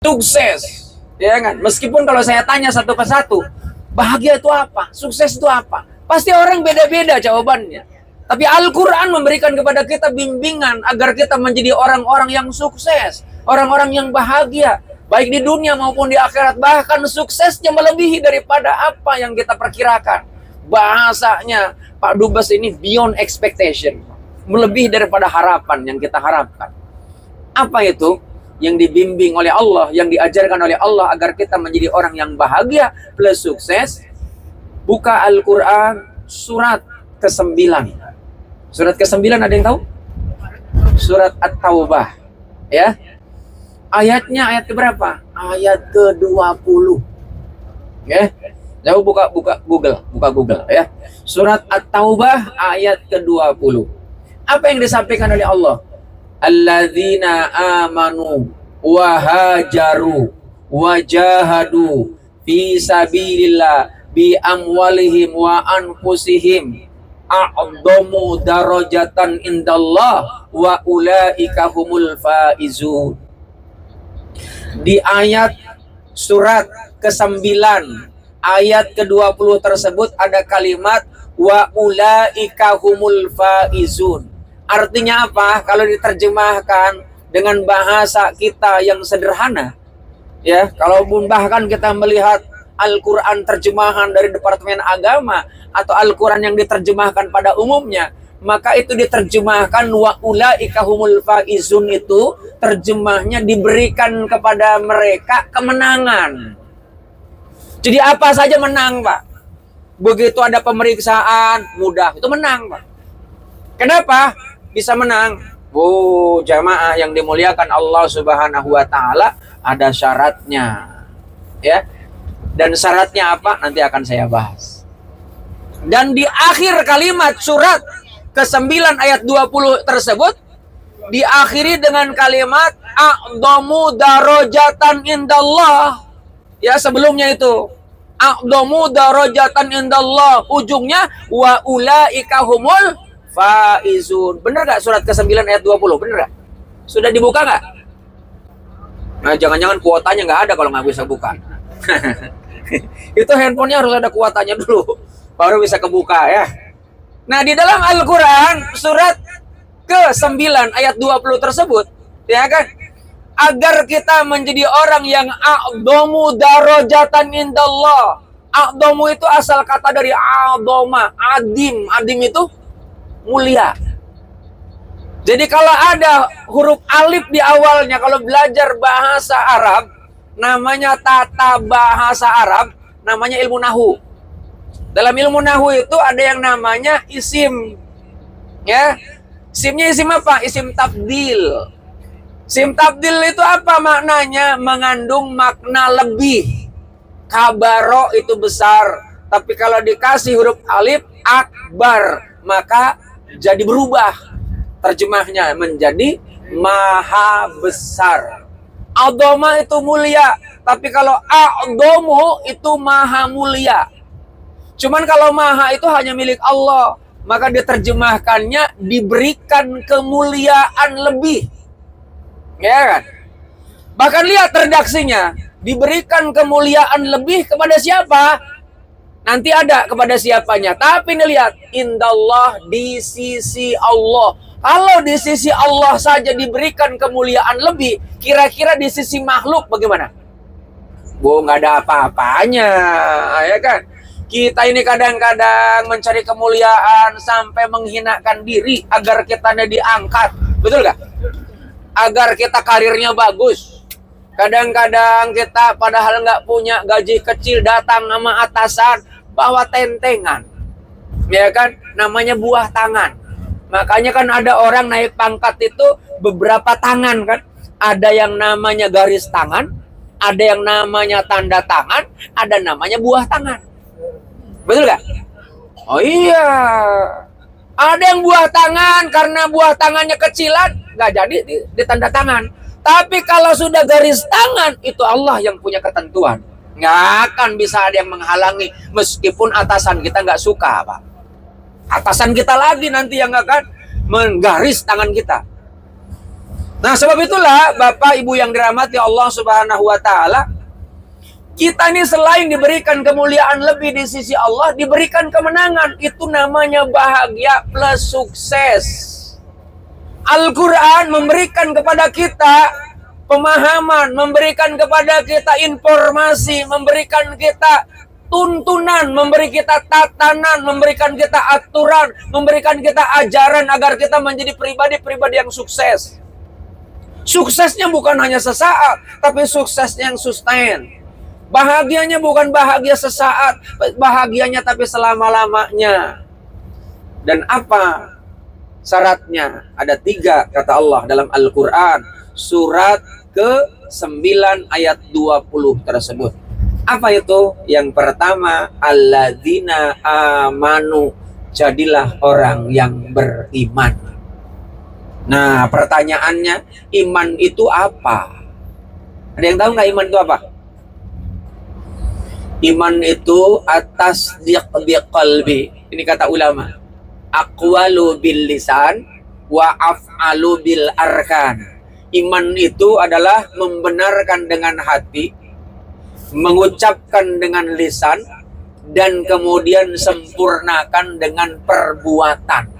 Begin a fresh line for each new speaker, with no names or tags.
Sukses, ya kan? Meskipun kalau saya tanya satu persatu, bahagia itu apa? Sukses itu apa? Pasti orang beda-beda jawabannya. Tapi Al-Quran memberikan kepada kita bimbingan agar kita menjadi orang-orang yang sukses, orang-orang yang bahagia, baik di dunia maupun di akhirat. Bahkan suksesnya melebihi daripada apa yang kita perkirakan. Bahasanya Pak Dubes ini beyond expectation, melebihi daripada harapan yang kita harapkan. Apa itu? Yang dibimbing oleh Allah, yang diajarkan oleh Allah agar kita menjadi orang yang bahagia plus sukses. Buka Al-Quran surat ke-9. Surat ke-9 ada yang tahu? Surat At-Taubah. Ya. Ayatnya ayat keberapa? Ayat ke-20. Ya. Jauh buka Google ya. Surat At-Taubah ayat ke-20. Apa yang disampaikan oleh Allah? Alladzina amanu wa hajaru wa jahadu fi sabilillah bi amwalihim wa anfusihim a'dhamu darajatan indallah wa ulaika humul faizun. Di ayat surat ke-9 ayat ke-20 tersebut ada kalimat wa ulaika humul faizun. Artinya apa? Kalau diterjemahkan dengan bahasa kita yang sederhana, ya, kalaupun bahkan kita melihat Al-Quran terjemahan dari Departemen Agama atau Al-Quran yang diterjemahkan pada umumnya, maka itu diterjemahkan wa ulaika humul faizun, itu terjemahnya diberikan kepada mereka kemenangan. Jadi apa saja menang, Pak. Begitu ada pemeriksaan, mudah, itu menang, Pak. Kenapa bisa menang? Oh, jamaah yang dimuliakan Allah Subhanahu wa taala, ada syaratnya. Ya. Dan syaratnya apa? Nanti akan saya bahas. Dan di akhir kalimat surat ke-9 ayat 20 tersebut diakhiri dengan kalimat a'dhamu darajatan indallah. Ya, sebelumnya itu a'dhamu darajatan indallah, ujungnya wa ulaika humul faizun. Bener gak surat ke-9 ayat 20? Bener gak? Sudah dibuka gak? Nah, jangan-jangan kuotanya gak ada kalau gak bisa buka. Itu handphonenya harus ada kuotanya dulu, baru bisa kebuka ya. Nah, di dalam Al-Quran surat ke-9 ayat 20 tersebut, ya kan, agar kita menjadi orang yang a'dhamu darajatan indallah. A'dhamu itu asal kata dari a'dhama, adim. Adim itu mulia. Jadi kalau ada huruf alif di awalnya, kalau belajar bahasa Arab, namanya tata bahasa Arab, namanya ilmu nahu. Dalam ilmu nahu itu ada yang namanya isim. Ya. Isimnya isim apa? Isim tabdil. Isim tabdil itu apa maknanya? Mengandung makna lebih. Kabaro itu besar, tapi kalau dikasih huruf alif akbar, maka jadi berubah terjemahnya menjadi maha besar. A'dhama itu mulia, tapi kalau a'dhamu itu maha mulia. Cuman kalau maha itu hanya milik Allah, maka diterjemahkannya diberikan kemuliaan lebih. Ya kan? Bahkan lihat redaksinya, diberikan kemuliaan lebih kepada siapa? Nanti ada kepada siapanya. Tapi nih lihat, indallah, di sisi Allah. Kalau di sisi Allah saja diberikan kemuliaan lebih, kira-kira di sisi makhluk bagaimana? Bu, nggak ada apa-apanya, ya kan? Kita ini kadang-kadang mencari kemuliaan sampai menghinakan diri agar kita diangkat. Betul nggak? Agar kita karirnya bagus. Kadang-kadang kita padahal nggak punya gaji kecil, datang sama atasan, bawa tentengan. Ya kan? Namanya buah tangan. Makanya kan ada orang naik pangkat itu beberapa tangan kan. Ada yang namanya garis tangan, ada yang namanya tanda tangan, ada namanya buah tangan. Betul nggak? Oh iya. Ada yang buah tangan karena buah tangannya kecilan, nggak jadi di tanda tangan. Tapi kalau sudah garis tangan, itu Allah yang punya ketentuan. Nggak akan bisa ada yang menghalangi, meskipun atasan kita nggak suka, Pak. Atasan kita lagi nanti yang akan menggaris tangan kita. Nah, sebab itulah Bapak Ibu yang dirahmati Allah Subhanahu wa taala, kita ini selain diberikan kemuliaan lebih di sisi Allah, diberikan kemenangan. Itu namanya bahagia plus sukses. Al-Quran memberikan kepada kita pemahaman, memberikan kepada kita informasi, memberikan kita tuntunan, memberi kita tatanan, memberikan kita aturan, memberikan kita ajaran agar kita menjadi pribadi-pribadi yang sukses. Suksesnya bukan hanya sesaat, tapi suksesnya yang sustain. Bahagianya bukan bahagia sesaat, bahagianya tapi selama-lamanya. Dan apa syaratnya? Ada 3 kata Allah dalam Al-Quran. Surat ke-9 ayat 20 tersebut. Apa itu? Yang pertama, alladzina amanu. Jadilah orang yang beriman. Nah, pertanyaannya, iman itu apa? Ada yang tahu nggak iman itu apa? Iman itu atas qalbi. Ini kata ulama. Aqwalu bil lisan wa af'alu bil arkan. Iman itu adalah membenarkan dengan hati, mengucapkan dengan lisan, dan kemudian sempurnakan dengan perbuatan.